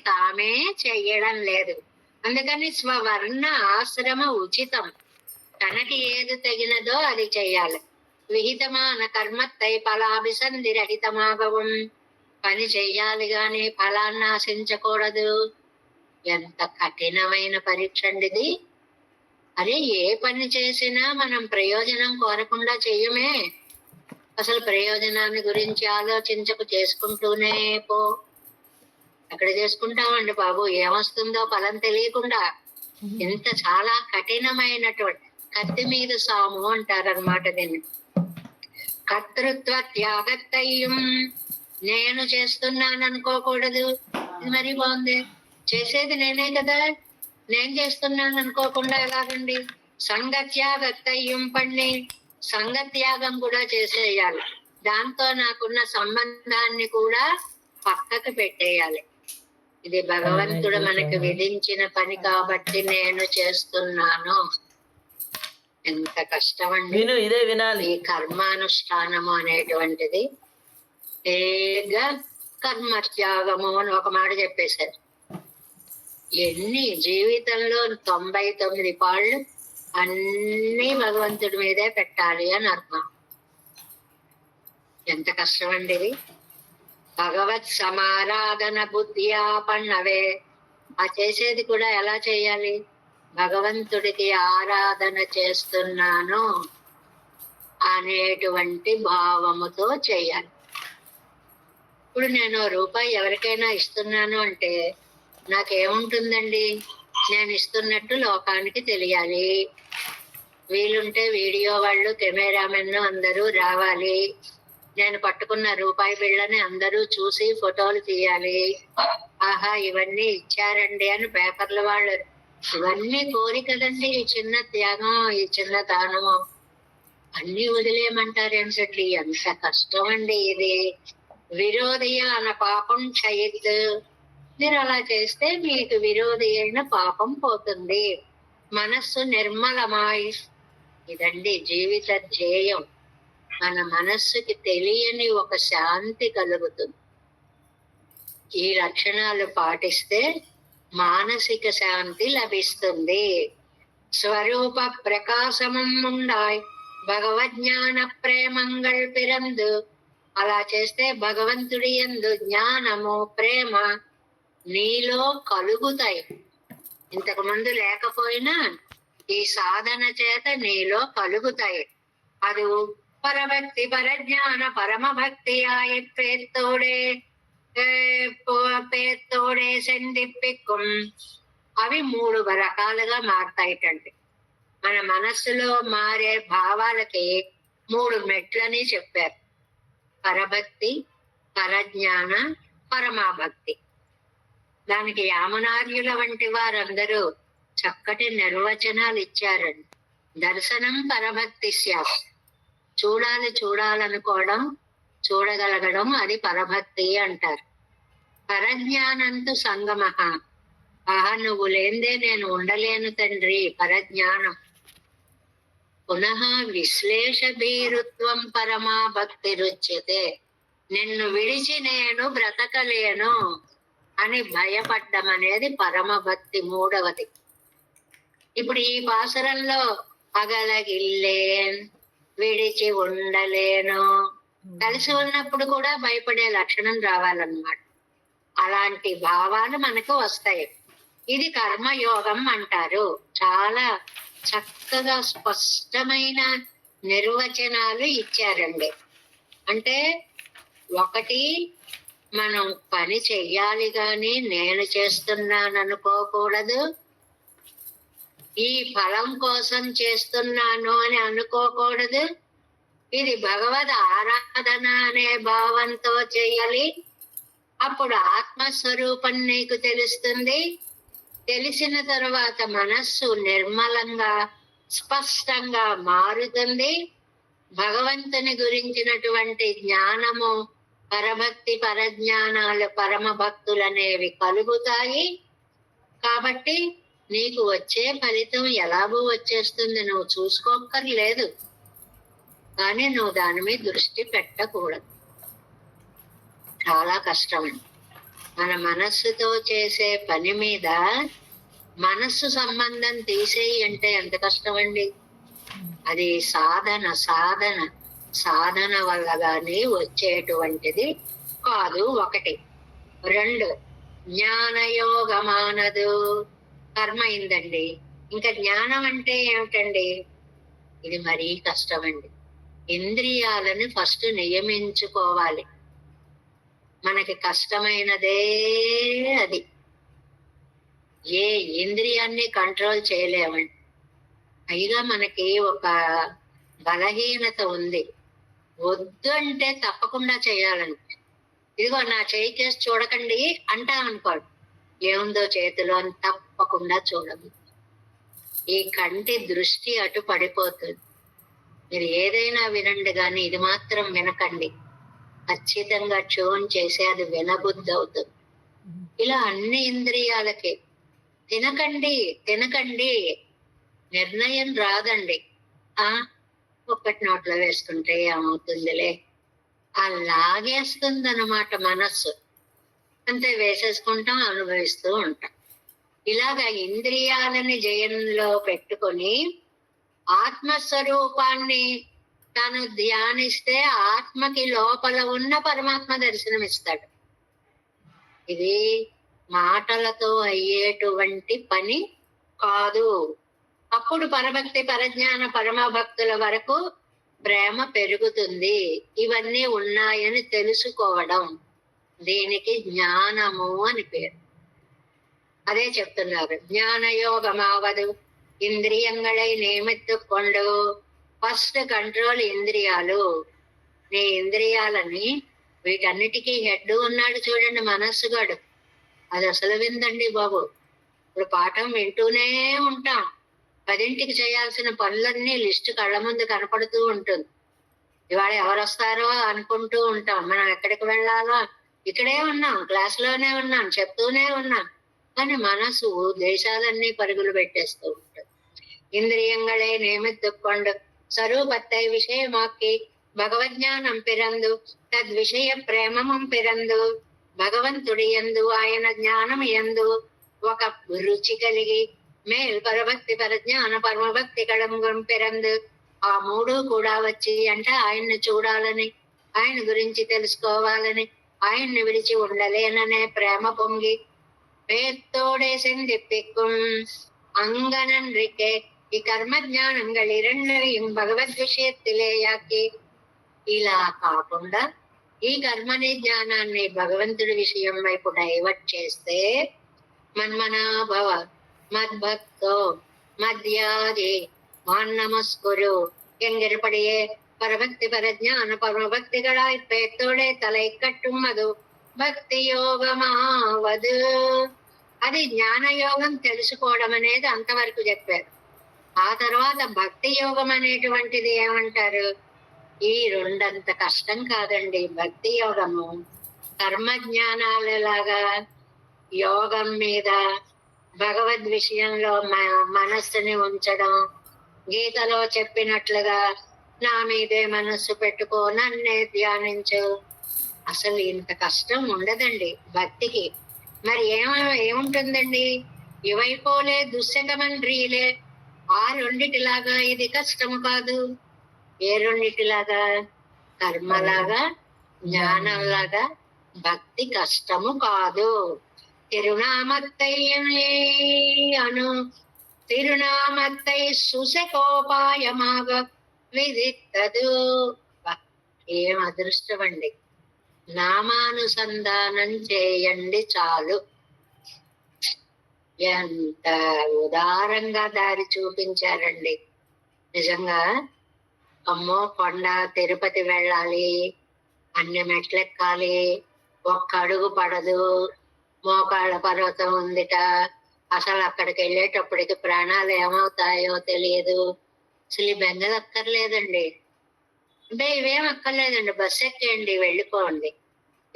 తామే చెయ్యడం లేదు. అందుకని స్వవర్ణ ఆశ్రమ ఉచితం. తనకి ఏది తగినదో అది చెయ్యాలి. విహితమాన కర్మత్తై ఫలాభిసంధి రహితమాగవం. పని చెయ్యాలి గాని ఫలాన్ని ఆశించకూడదు. ఎంత కఠినమైన పరీక్ష అండి ఇది. అరే, ఏ పని చేసినా మనం ప్రయోజనం కోరకుండా చెయ్యమే. అసలు ప్రయోజనాన్ని గురించి ఆలోచించకు, చేసుకుంటూనే పో. ఎక్కడ చేసుకుంటామండి బాబు, ఏమొస్తుందో ఫలం తెలియకుండా. ఇంత చాలా కఠినమైనటువంటి కత్తి మీద సాము అంటారనమాట దీన్ని. కర్తృత్వ త్యాగత్తయ్యం. నేను చేస్తున్నాను అనుకోకూడదు. ఇది మరీ బాగుంది. చేసేది నేనే కదా, నేను చేస్తున్నాను అనుకోకుండా ఎలాగండి. సంగత్యాగత్తయ్యం పణ్ణి. సంగత్యాగం కూడా చేసేయాలి. దాంతో నాకున్న సంబంధాన్ని కూడా పక్కకు పెట్టేయాలి. ఇది భగవంతుడు మనకి విధించిన పని కాబట్టి నేను చేస్తున్నాను. ఎంత కష్టం అండి ఇదే వినాలి. ఈ కర్మానుష్ఠానము అనేటువంటిది. ఏగా కర్మత్యాగము అని ఒక మాట చెప్పేశారు. ఎన్ని జీవితంలో 99 పాళ్ళు అన్ని భగవంతుడి మీదే పెట్టాలి అని అర్థం. ఎంత కష్టం అండి ఇది. భగవత్ సమారాధన బుద్ధియాపన్నవే. ఆ చేసేది కూడా ఎలా చేయాలి? భగవంతుడికి ఆరాధన చేస్తున్నాను అనేటువంటి భావముతో చేయాలి. ఇప్పుడు నేను రూపాయి ఎవరికైనా ఇస్తున్నాను అంటే నాకేముంటుందండి? నేను ఇస్తున్నట్టు లోకానికి తెలియాలి. వీలుంటే వీడియో వాళ్ళు, కెమెరామెన్ అందరూ రావాలి. నేను పట్టుకున్న రూపాయి బిళ్ళని అందరూ చూసి ఫోటోలు తీయాలి. ఆహా, ఇవన్నీ ఇచ్చారండి అని పేపర్ల వాళ్ళు. ఇవన్నీ కోరి కదండి ఈ చిన్న త్యాగం, ఈ చిన్న దానము. అన్ని వదిలేయమంటారేంటండి? ఎంత కష్టం అండి ఇది. విరోధియ అన్న పాపం క్షయిత్. మీరు అలా చేస్తే మీకు విరోధి అయిన పాపం పోతుంది. మనస్సు నిర్మలమాయి. ఇదండి జీవిత ధ్యేయం. మన మనస్సుకి తెలియని ఒక శాంతి కలుగుతుంది. ఈ లక్షణాలు పాటిస్తే మానసిక శాంతి లభిస్తుంది. స్వరూప ప్రకాశమం ఉండాయ్ భగవజ్ఞాన ప్రేమంగళ్ పిరందు. అలా చేస్తే భగవంతుడి యందు జ్ఞానము, ప్రేమ నీలో కలుగుతాయి. ఇంతకు ముందు లేకపోయినా ఈ సాధన చేత నీలో కలుగుతాయి. అది పరభక్తి, పరజ్ఞాన, పరమ భక్తి పేర్తోడే సెందిప్పిక్కుం. అవి 3 రకాలుగా మారుతాయిటండి. మన మనస్సులో మారే భావాలకి 3 మెట్లని చెప్పారు. పరభక్తి, పరజ్ఞాన, పరమాభక్తి. దానికి యామునార్యుల వంటి వారందరూ చక్కటి నిర్వచనాలు ఇచ్చారండి. దర్శనం పరభక్తి స్యాత్. చూడాలనుకోవడం, చూడగలగడం అది పరభక్తి అంటారు. పరజ్ఞానంతు సంగమః. ఆహా, నువ్వు లేందే నేను ఉండలేను తండ్రి, పరజ్ఞానం. పునః విశ్లేష భీరుత్వం పరమా భక్తి రుచ్యతే. నిన్ను విడిచి నేను బ్రతకలేను అని భయపడ్డం అనేది పరమ భక్తి 3వది. ఇప్పుడు ఈ పాసురంలో అగలగిల్లేన్, విడిచి ఉండలేను, కలిసి ఉన్నప్పుడు కూడా భయపడే లక్షణం రావాలన్నమాట. అలాంటి భావాలు మనకు వస్తాయి. ఇది కర్మయోగం అంటారు. చాలా చక్కగా స్పష్టమైన నిర్వచనాలు ఇచ్చారండి. అంటే ఒకటి, మనం పని చెయ్యాలి గాని నేను చేస్తున్నాను అనుకోకూడదు. ఈ ఫలం కోసం చేస్తున్నాను అని అనుకోకూడదు. ఇది భగవద్ ఆరాధన అనే భావంతో చేయాలి. అప్పుడు ఆత్మస్వరూపం నీకు తెలుస్తుంది. తెలిసిన తర్వాత మనస్సు నిర్మలంగా, స్పష్టంగా మారుతుంది. భగవంతుని గురించినటువంటి జ్ఞానము, పరభక్తి, పరజ్ఞానాలు, పరమ భక్తులనేవి కలుగుతాయి. కాబట్టి నీకు వచ్చే ఫలితం ఎలాగో వచ్చేస్తుంది, నువ్వు చూసుకోక్కర్లేదు. కానీ నువ్వు దాని మీద దృష్టి పెట్టకూడదు. చాలా కష్టం. మన మనస్సుతో చేసే పని మీద మనస్సు సంబంధం తీసేయి అంటే ఎంత కష్టం అండి. అది సాధన సాధన సాధన వల్ల గాని వచ్చేటువంటిది కాదు. ఒకటి. రెండు, జ్ఞానయోగమానదు. కర్మ అయిందండి, ఇంకా జ్ఞానం అంటే ఏమిటండి? ఇది మరీ కష్టమండి. ఇంద్రియాలను ఫస్ట్ నియమించుకోవాలి. మనకి కష్టమైనదే అది. ఏ ఇంద్రియాన్ని కంట్రోల్ చేయలేమండి. పైగా మనకి ఒక బలహీనత ఉంది. వద్దు అంటే తప్పకుండా చేయాలండి. ఇదిగో నా చేయి కేసి చూడకండి అంటామనుకోండి, ఏముందో చేతిలో అని తప్పకుండా చూడదు. ఈ కంటి దృష్టి అటు పడిపోతుంది. మీరు ఏదైనా వినండి కానీ ఇది మాత్రం వినకండి. ఖచ్చితంగా ట్యూన్ చేసి అది వినబుద్ధి అవుతుంది. ఇలా అన్ని ఇంద్రియాలకి తినకండి తినకండి నిర్ణయం రాదండి. ఒక్కటి నోట్లో వేసుకుంటే ఏమవుతుందిలే అలాగేస్తుంది అన్నమాట మనస్సు. అంతే, వేసేసుకుంటాం, అనుభవిస్తూ ఉంటాం. ఇలాగా ఇంద్రియాలని జయంలో పెట్టుకొని ఆత్మస్వరూపాన్ని తను ధ్యానిస్తే ఆత్మకి లోపల ఉన్న పరమాత్మ దర్శనమిస్తాడు. ఇది మాటలతో అయ్యేటువంటి పని కాదు. అప్పుడు పరభక్తి పరజ్ఞాన పరమభక్తుల వరకు ప్రేమ పెరుగుతుంది. ఇవన్నీ ఉన్నాయని తెలుసుకోవడం, దీనికి జ్ఞానము అని పేరు. అదే చెప్తున్నారు, జ్ఞానయోగమావదు ఇంద్రియங்களை నియమిత్తుకొండు. ఫస్ట్ కంట్రోల్ ఇంద్రియాలు. నీ ఇంద్రియాలని, వీటన్నిటికీ హెడ్ ఉన్నాడు చూడండి, మనస్సుగాడు. అది అసలు విందండి బాబు. ఇప్పుడు పాఠం వింటూనే ఉంటాం, 10ంటికి చేయాల్సిన పనులన్నీ లిస్టు కళ్ళ ముందు కనపడుతూ ఉంటుంది. ఇవాళ ఎవరు వస్తారో అనుకుంటూ ఉంటాం. మనం ఎక్కడికి వెళ్ళాలో, ఇక్కడే ఉన్నాం, క్లాసులోనే ఉన్నాం, చెప్తూనే ఉన్నాం, కానీ మనసు దేశాలన్నీ పరుగులు పెట్టేస్తూ ఉంటుంది. ఇంద్రియங்களே నియమిత్తుకొండు స్వరూపத்தை విషయమాకి భగవజ్ఞానం పిరందు తద్విషయ ప్రేమమం పిరందు. భగవంతుడి యందు, ఆయన జ్ఞానం యందు ఒక రుచి కలిగి మేల్ పరభక్తి పరజ్ఞాన పరమభక్తి కడంగం పిరందు. ఆ మూడు కూడా వచ్చి అంటే ఆయన్ని చూడాలని, ఆయన గురించి తెలుసుకోవాలని, ఆయన్ని విడిచి ఉండలేననే ప్రేమ పొంగి పేత్తోడే సెందిప్పిక్కుం అంగనన్రికే ఈ కర్మ జ్ఞానంగళ ఇరణ్యం భగవద్ విషయత్తిలేయాకి. ఇలా కాకుండా ఈ కర్మని జ్ఞానాన్ని భగవంతుడి విషయం వైపు డైవర్ట్ చేస్తే మన్మనాభవ മദ്ഭക്തോ മദ്യാദി മാന്നമസ്കുരു എങ്കിരപ്പടിയെ പരഭക്തി പരജ്ഞാന പരമഭക്തികളായി പേത്തോടെ തലൈക്കട്ടും അതു భక్తి యోగమావదు. అది జ్ఞానయోగం తెలుసుకోవడం అనేది అంతవరకు చెప్పారు. ఆ తర్వాత భక్తి యోగం అనేటువంటిది ఏమంటారు? ఈ రెండంత కష్టం కాదండి. భక్తి యోగము కర్మ జ్ఞానాలలాగా యోగం మీద భగవద్ విషయంలో మనస్సుని ఉంచడం, గీతలో చెప్పినట్లుగా నా మీదే మనస్సు పెట్టుకో, నన్నే ధ్యానించు. అసలు ఇంత కష్టం ఉండదండి భక్తికి. మరి ఏముంటుందండి? ఇవైపోలే దుశ్శకమండ్రీలే. ఆ రెండిటిలాగా ఇది కష్టము కాదు. ఏ రెండిటిలాగా? కర్మలాగా, జ్ఞానంలాగా భక్తి కష్టము కాదు. తిరునామత్తయ్యే అను తిరునామత్తై సుశకోపాయమాగ విదిత్తదు. ఏం అదృష్టం అండి! నామానుసంధానం చేయండి చాలు. ఎంత ఉదారంగా దారి చూపించారండి. నిజంగా అమ్మో, కొండ తిరుపతి వెళ్ళాలి, అన్ని మెట్లెక్కాలి, ఒక్క అడుగు పడదు, మోకాళ్ళ పర్వతం ఉందిట, అసలు అక్కడికి వెళ్ళేటప్పటికి ప్రాణాలు ఏమవుతాయో తెలియదు. అసలు ఈ బెంగలు అక్కర్లేదండి. అంటే ఇవేం అక్కర్లేదండి, బస్సు ఎక్కేయండి వెళ్ళిపోండి.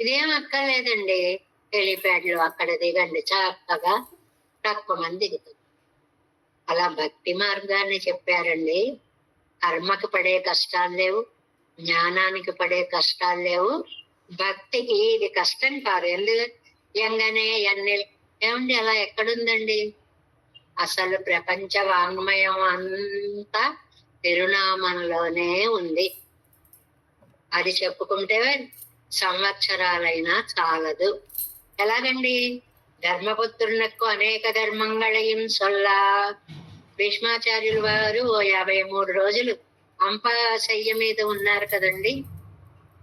ఇదేం అక్కర్లేదండి, హెలిప్యాడ్లు అక్కడ దిగండి, చక్కగా తక్కువ మంది దిగుతుంది. అలా భక్తి మార్గాన్ని చెప్పారండి. కర్మకి పడే కష్టాలు లేవు, జ్ఞానానికి పడే కష్టాలు లేవు. భక్తికి ఇది కష్టం కాదు. ఎందుకు? ఎంగనే ఎన్నెల్. ఏమండి అలా ఎక్కడుందండి? అసలు ప్రపంచ వాంగ్మయం అంతా తిరునామంలోనే ఉంది. అది చెప్పుకుంటే సంవత్సరాలైనా చాలదు. ఎలాగండి? ధర్మపుత్రునకు అనేక ధర్మంగళయం సొల్లా. భీష్మాచార్యులు వారు 53 రోజులు అంపశయ్య మీద ఉన్నారు కదండి.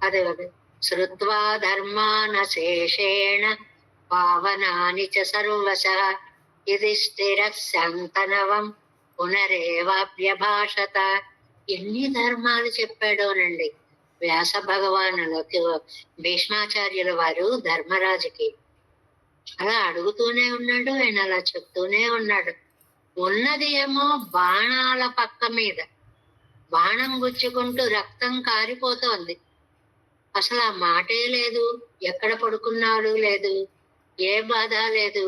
అదే శ్రుత్వా ధర్మాన శేషేణ పావనాని చ సర్వశః యుధిష్ఠిర శంతనవం పునరేవాభ్యభాషత. ఎన్ని ధర్మాలు చెప్పాడోనండి వ్యాస భగవానులకు, భీష్మాచార్యుల వారు ధర్మరాజుకి. అలా అడుగుతూనే ఉన్నాడు, ఆయన అలా చెప్తూనే ఉన్నాడు. ఉన్నది ఏమో బాణాల పక్క మీద, బాణం గుచ్చుకుంటూ రక్తం కారిపోతోంది. అసలు ఆ మాటే లేదు, ఎక్కడ పడుకున్నాడు లేదు, ఏ బాధ లేదు,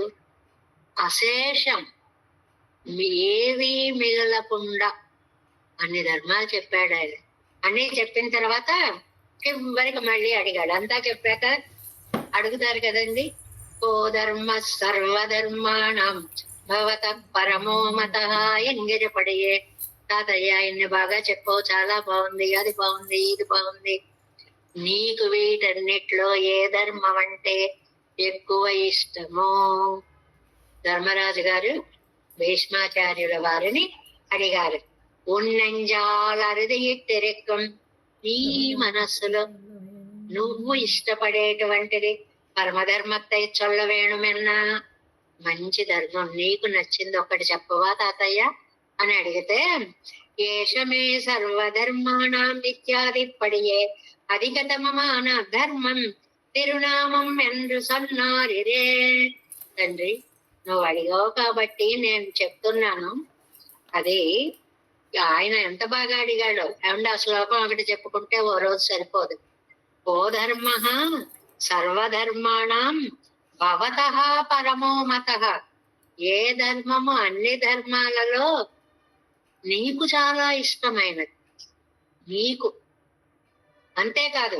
అశేషం ఏవీ మిగలకుండా అన్ని ధర్మాలు చెప్పాడు ఆయన. అన్ని చెప్పిన తర్వాత చివరికి మళ్ళీ అడిగాడు. అంతా చెప్పాక అడుగుతారు కదండి, ఓ ధర్మ సర్వధర్మాణం భవత పరమో మత ఎంగిరపడియే. తాతయ్య ఇన్ని బాగా చెప్పావు, చాలా బాగుంది, అది బాగుంది, ఇది బాగుంది. నీకు వీటన్నిట్లో ఏ ధర్మం అంటే ఎక్కువ ఇష్టమో? ధర్మరాజు గారు భీష్మాచార్యుల వారిని అడిగారు. ఉన్నంజాలరుదిట్టెరెక్కం, నీ మనస్సులో నువ్వు ఇష్టపడేటువంటిది పరమధర్మత్తై చొల్ల వేణుమెన్నా మంచి ధర్మం నీకు నచ్చింది ఒకటి చెప్పవా తాతయ్య అని అడిగితే, ఏషమే సర్వధర్మాణం ఇత్యాదిప్పడియే అధికతమమాన ధర్మం తిరునామం ఎందు సన్నారిరే. తండ్రి నువ్వు అడిగావు కాబట్టి నేను చెప్తున్నాను. అది ఆయన ఎంత బాగా అడిగాడో. ఏమంటే ఆ శ్లోకం ఒకటి చెప్పుకుంటే ఓ రోజు సరిపోదు. ఓ ధర్మ సర్వధర్మాణం భవతః పరమో మతః. ఏ ధర్మము అన్ని ధర్మాలలో నీకు చాలా ఇష్టమైనది, నీకు. అంతేకాదు,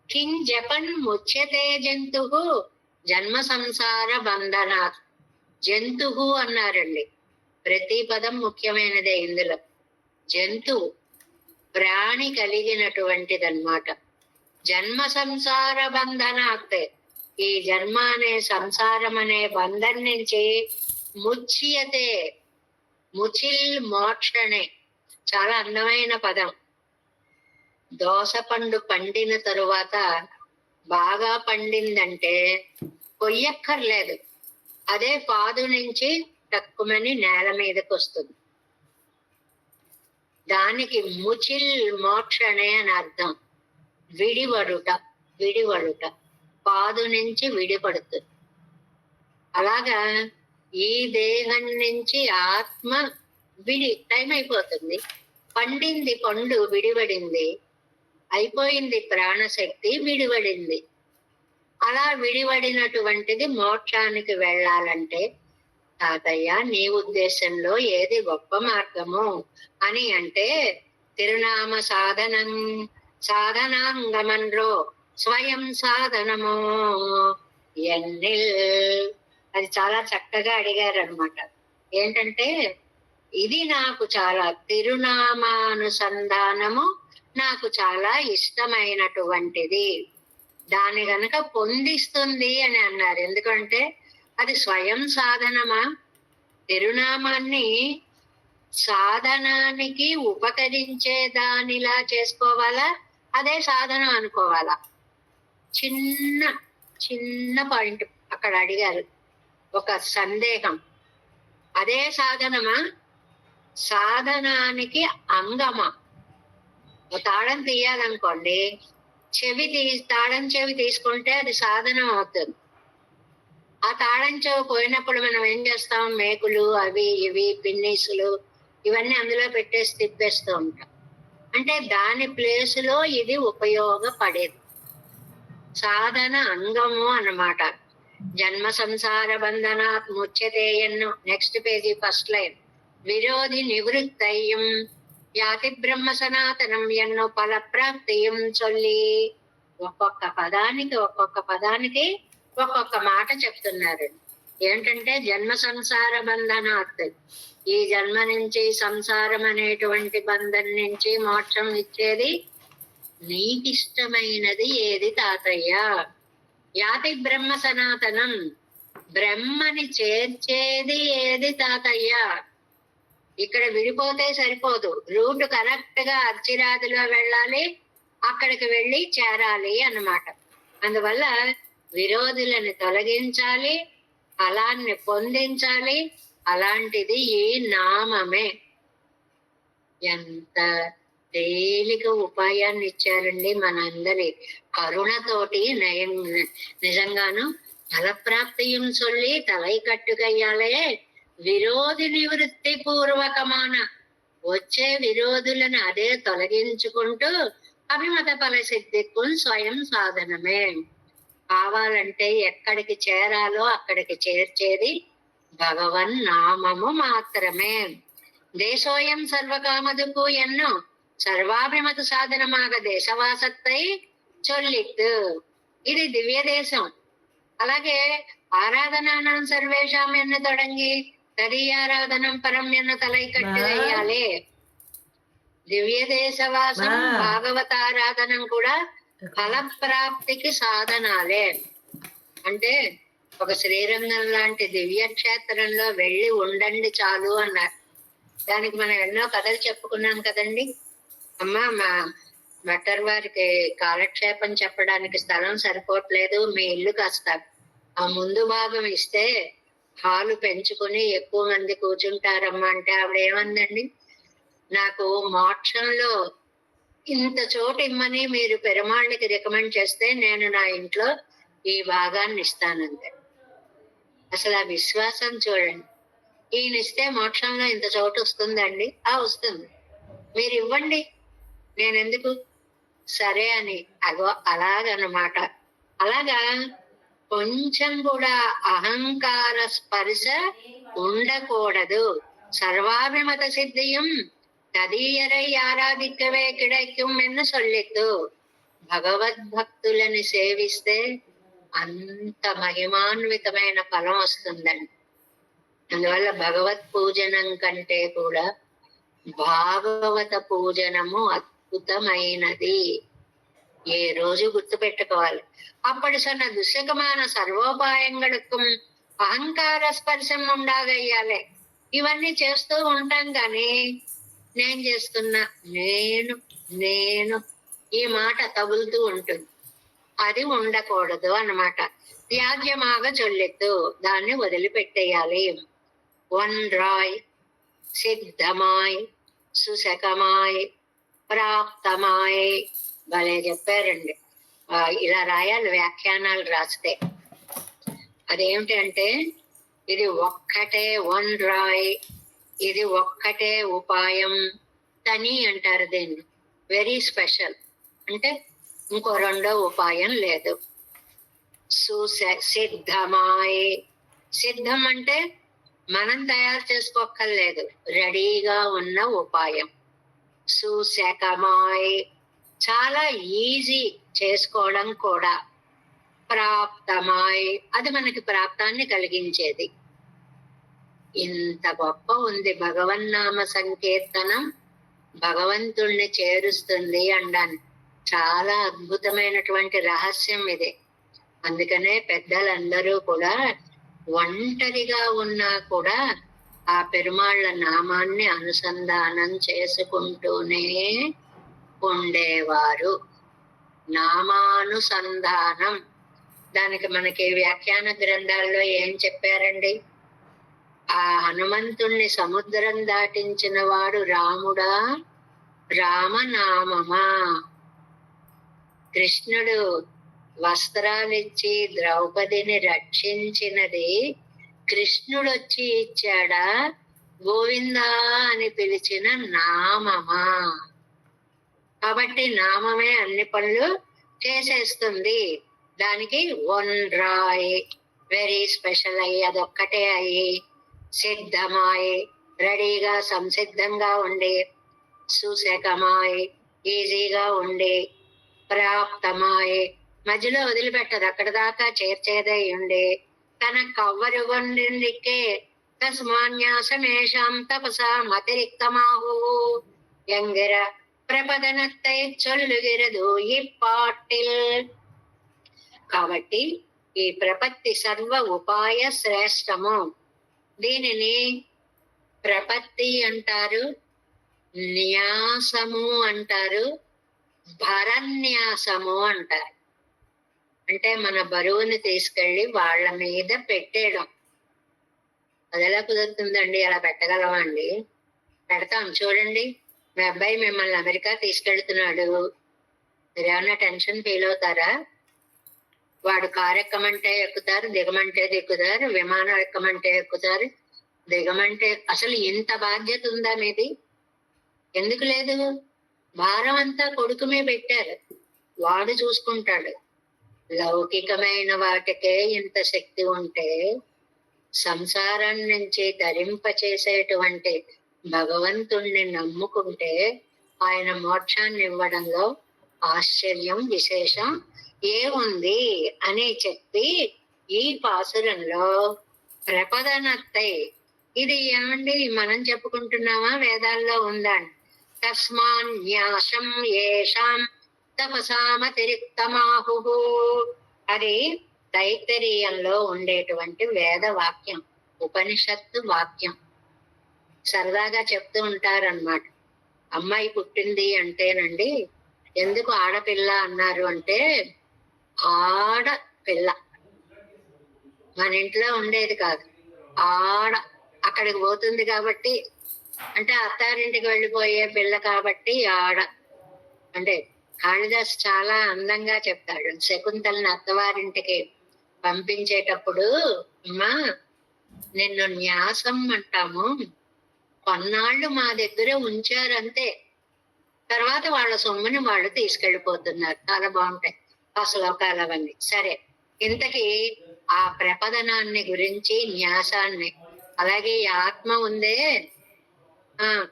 కిం జపన్ ముచ్యతే జంతువు జన్మ సంసార బంధనాత్. జంతువు అన్నారండి, ప్రతి పదం ముఖ్యమైనదే ఇందులో. జంతువు ప్రాణి కలిగినటువంటిదన్నమాట. జన్మ సంసార బంధనాత్, ఈ జన్మ అనే సంసారం అనే బంధం నుంచి ముచ్యతే. ముచిల్ మోక్షణే, చాలా అందమైన పదం. దోసపండు పండిన తరువాత బాగా పండిందంటే కొయ్యక్కర్లేదు, అదే పాదు నుంచి తక్కువని నేల మీదకి వస్తుంది. దానికి ముచిల్ మోక్షణే అని అర్థం. విడివడుట, విడివడుట, పాదు నుంచి విడిపడుతుంది. అలాగా ఈ దేహం నుంచి ఆత్మ టైం అయిపోతుంది. పండింది పండు, విడివడింది, అయిపోయింది ప్రాణశక్తి, విడివడింది. అలా విడివడినటువంటిది మోక్షానికి వెళ్ళాలంటే తాతయ్య నీ ఉద్దేశంలో ఏది గొప్ప మార్గము అని అంటే, తిరునామ సాధనాంగమన్రో స్వయం సాధనమో ఎన్నిల్. అది చాలా చక్కగా అడిగారు అనమాట. ఏంటంటే ఇది నాకు చాలా, తిరునామానుసంధానము నాకు చాలా ఇష్టమైనటువంటిది, దాని గనక పొందిస్తుంది అని అన్నారు. ఎందుకంటే అది స్వయం సాధనమా? తిరునామాన్ని సాధనానికి ఉపకరించే దానిలా చేసుకోవాలా, అదే సాధనం అనుకోవాలా? చిన్న చిన్న పాయింట్ అక్కడ అడిగారు, ఒక సందేహం. అదే సాధనమా, సాధనానికి అంగమా? తాళం తీయాలనుకోండి, తాళం చెవి తీసుకుంటే అది సాధనం అవుతుంది. ఆ తాళం చెవి పోయినప్పుడు మనం ఏం చేస్తాం? మేకులు అవి ఇవి పిన్నీసులు ఇవన్నీ అందులో పెట్టేసి తిప్పేస్తూ ఉంటాం. అంటే దాని ప్లేసులో ఇది ఉపయోగపడేది, సాధన అంగము అన్నమాట. జన్మ సంసార బంధనాత్ ముచ్యతే ఎన్ను. Next page first line. విరోధి నివృత్తయ్యం యాతి బ్రహ్మ సనాతనం ఎన్నో ఫల ప్రాప్తియం చొల్లి. ఒక్కొక్క పదానికి ఒక్కొక్క మాట చెప్తున్నారు. ఏంటంటే జన్మ సంసార బంధనాత్, ఈ జన్మ నుంచి సంసారం అనేటువంటి బంధం నుంచి మోక్షం ఇచ్చేది నీకిష్టమైనది ఏది తాతయ్య? యాతి బ్రహ్మ సనాతనం, బ్రహ్మని చేర్చేది ఏది తాతయ్య? ఇక్కడ విడిపోతే సరిపోదు, రూట్ కరెక్ట్ గా అర్చిరాదిలో వెళ్ళాలి, అక్కడికి వెళ్ళి చేరాలి అన్నమాట. అందువల్ల విరోధులను తొలగించాలి, ఫలాన్ని పొందించాలి. అలాంటిది ఈ నామమే. ఎంత తేలిక ఉపాయాన్ని ఇచ్చారండి మనందరి కరుణతోటి. నిజంగాను ఫలప్రాప్తియం సొల్లి తలై కట్టుకయ్యాలే విరోధి నివృత్తి పూర్వకమాన. వచ్చే విరోధులను అదే తొలగించుకుంటూ అభిమత ఫల సిద్ధికు స్వయం సాధనమే. కావాలంటే ఎక్కడికి చేరాలో అక్కడికి చేర్చేది భగవన్ నామము మాత్రమే. దేశోయం సర్వకామదుకు ఎన్నో సర్వాభిమత సాధనమాగ దేశవాసత్తై చొల్లిత్తు. ఇది దివ్య దేశం. అలాగే ఆరాధనానం సర్వేషాం ఎన్న తొడంగి తదీయారాధనం పరం ఎన్న తలై కట్టు అయ్యాలే. దివ్య దేశవాసం భాగవతారాధనం కూడా ఫలప్రాప్తికి సాధనాలే. అంటే ఒక శ్రీరంగం లాంటి దివ్య క్షేత్రంలో వెళ్ళి ఉండండి చాలు అన్నారు. దానికి మనం ఎన్నో కథలు చెప్పుకున్నాం కదండి. అమ్మ, మా భట్టర్ వారికి కాలక్షేపం చెప్పడానికి స్థలం సరిపోవట్లేదు, మీ ఇల్లు కాస్త ఆ ముందు భాగం ఇస్తే హాలు పెంచుకుని ఎక్కువ మంది కూర్చుంటారమ్మా అంటే ఆవిడ ఏమందండి, నాకు మోక్షంలో ఇంత చోటు ఇమ్మని మీరు పెరుమాళ్ళకి రికమెండ్ చేస్తే నేను నా ఇంట్లో ఈ భాగాన్ని ఇస్తానంటే. అసలు ఆ విశ్వాసం చూడండి. ఈయన ఇస్తే మోక్షంలో ఇంత చోటు వస్తుందండి. వస్తుంది, మీరు ఇవ్వండి, నేనెందుకు, సరే అని. అగో అలాగనమాట. అలాగా కొంచెం కూడా అహంకార స్పర్శ ఉండకూడదు. సర్వాభిమత సిద్ధియం తదీయరై ఆరాధికవే కిడైక్యం ఎన్న సొల్లిత్తు. భగవద్భక్తులని సేవిస్తే అంత మహిమాన్వితమైన ఫలం వస్తుందండి. అందువల్ల భగవత్ పూజనం కంటే కూడా భాగవత పూజనము అద్భుతమైనది. ఏ రోజు గుర్తు పెట్టుకోవాలి. అప్పటి సన్న దుశ్శకమాన సర్వోపాయంగడుக்கும் అహంకార స్పర్శం ఉండాగయ్యాలే. ఇవన్నీ చేస్తూ ఉంటాం కానీ నేను చేస్తున్నా, నేను నేను ఈ మాట తగులుతూ ఉంటుంది. అది ఉండకూడదు అన్నమాట. త్యాజ్యమాగ చొల్లెత్తు, దాన్ని వదిలిపెట్టేయాలి. వన్రాయ్ సిద్ధమాయ్ సుశకమాయ్ ప్రాప్తమాయ్. భలే చెప్పారండి. ఇలా రాయాలి వ్యాఖ్యానాలు రాస్తే. అదేమిటంటే ఇది ఒక్కటే వన్ రాయ్, ఇది ఒక్కటే ఉపాయం. తని అంటారు దీన్ని, వెరీ స్పెషల్. అంటే ఇంకో రెండో ఉపాయం లేదు. సిద్ధమాయ్, సిద్ధం అంటే మనం తయారు చేసుకోక్కర్లేదు, రెడీగా ఉన్న ఉపాయం. సుశకమాయ్, చాలా ఈజీ చేసుకోవడం కూడా. ప్రాప్తమాయ్, అది మనకి ప్రాప్తాన్ని కలిగించేది. ఇంత గొప్ప ఉంది భగవన్నామ సంకీర్తనం. భగవంతుణ్ణి చేరుస్తుంది అనడానికి చాలా అద్భుతమైనటువంటి రహస్యం ఇది. అందుకనే పెద్దలందరూ కూడా ఒంటరిగా ఉన్నా కూడా ఆ పెరుమాళ్ళ నామాన్ని అనుసంధానం చేసుకుంటూనే ఉండేవారు. నామానుసంధానం. దానికి మనకి వ్యాఖ్యాన గ్రంథాల్లో ఏం చెప్పారండి? ఆ హనుమంతుణ్ణి సముద్రం దాటించిన వాడు రాముడా, రామనామమా? కృష్ణుడు వస్త్రాలిచ్చి ద్రౌపదిని రక్షించినది కృష్ణుడు వచ్చి ఇచ్చాడా, గోవిందా అని పిలిచిన నామమా? కాబట్టి నామమే అన్ని పనులు చేసేస్తుంది. దానికి వన్ రాయ్, వెరీ స్పెషల్ అయ్యి అదొక్కటే అయ్యి, సిద్ధమాయ్, రెడీగా సంసిద్ధంగా ఉండి, సుశకమాయ్, ఈజీగా ఉండి, ప్రాప్తమాయ్, మధ్యలో వదిలిపెట్టదు, అక్కడ దాకా చేర్చేదై ఉండి తన కవ్వరు వండికే తస్మాన్యాసమేషాం తపసాం అతిరిక్తమాహు என்கிற ప్రపదనத்தை చొల్లుగిరదు ఈ పాటిల్. కాబట్టి ఈ ప్రపత్తి సర్వ ఉపాయ శ్రేష్టము. దీనిని ప్రపత్తి అంటారు, న్యాసము అంటారు, భరన్యాసము అంటారు. అంటే మన బరువుని తీసుకెళ్లి వాళ్ళ మీద పెట్టేయడం. అది ఎలా కుదురుతుందండి? అలా పెట్టగలమా అండి? పెడతాం. చూడండి, మీ అబ్బాయి మిమ్మల్ని అమెరికా తీసుకెళ్తున్నాడు, మీరేమన్నా టెన్షన్ ఫీల్ అవుతారా? వాడు కారు ఎక్కమంటే ఎక్కుతారు, దిగమంటే దిక్కుతారు, విమానం ఎక్కమంటే ఎక్కుతారు, దిగమంటే. అసలు ఇంత బాధ్యత ఉందా మీది? ఎందుకు లేదు? భారం అంతా కొడుకు మీద పెట్టారు, వాడు చూసుకుంటాడు. లౌకికమైన వాటికే ఇంత శక్తి ఉంటే సంసారం నుంచి తరింప చేసేటువంటి భగవంతుణ్ణి నమ్ముకుంటే ఆయన మోక్షాన్ని ఇవ్వడంలో ఆశ్చర్యం విశేషం ఏముంది అని చెప్పి ఈ పాసురంలో ప్రపదనత్తై, ఇది ఏమండి మనం చెప్పుకుంటున్నామా? వేదాల్లో ఉందా? తస్మాన్యాసం ఏషాం తపసామతిరిక్తమాహు. అది తైత్తరీయంలో ఉండేటువంటి వేద వాక్యం, ఉపనిషత్తు వాక్యం. సరదాగా చెప్తూ ఉంటారన్నమాట. అమ్మాయి పుట్టింది అంటేనండి, ఎందుకు ఆడపిల్ల అన్నారు అంటే, ఆడపిల్ల మన ఇంట్లో ఉండేది కాదు, అక్కడికి పోతుంది కాబట్టి, అంటే అత్తారింటికి వెళ్ళిపోయే పిల్ల కాబట్టి ఆడ. అంటే కాళిదాస్ చాలా అందంగా చెప్తాడు. శకుంతలని అత్తవారింటికి పంపించేటప్పుడు, అమ్మా నిన్ను న్యాసం అంటాము, కొన్నాళ్ళు మా దగ్గర ఉంచారంతే, తర్వాత వాళ్ళ సొమ్ముని వాళ్ళు తీసుకెళ్ళిపోతున్నారు. చాలా బాగుంటాయి ఆ శ్లోకాలు అవన్నీ. సరే, ఇంతకీ ఆ ప్రపదనాన్ని గురించి, న్యాసాన్ని, అలాగే ఈ ఆత్మ ఉందే,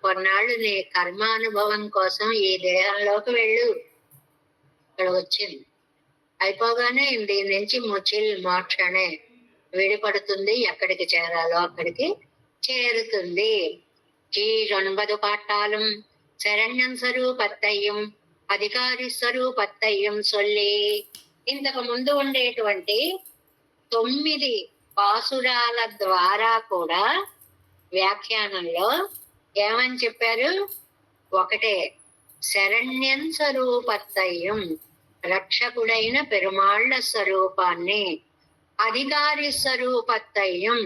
కొన్నాళ్ళు నీ కర్మానుభవం కోసం ఈ దేహంలోకి వెళ్ళు, ఇక్కడ వచ్చింది, అయిపోగానే దీని నుంచి ముచిల్ మోక్షనే విడిపడుతుంది, ఎక్కడికి చేరాలో అక్కడికి చేరుతుంది. ఈ 9 పాఠాలు శరణ్యం స్వరూపత్తయ్యం అధికారి స్వరూపత్తయ్యం సొల్లి. ఇంతకు ముందు ఉండేటువంటి 9 పాసురాల ద్వారా కూడా వ్యాఖ్యానంలో ఏమని చెప్పారు? ఒకటే, శరణ్యం స్వరూపత్తయ్యం, రక్షకుడైన పెరుమాళ్ల స్వరూపాన్ని, అధికారి స్వరూపత్తయ్యం,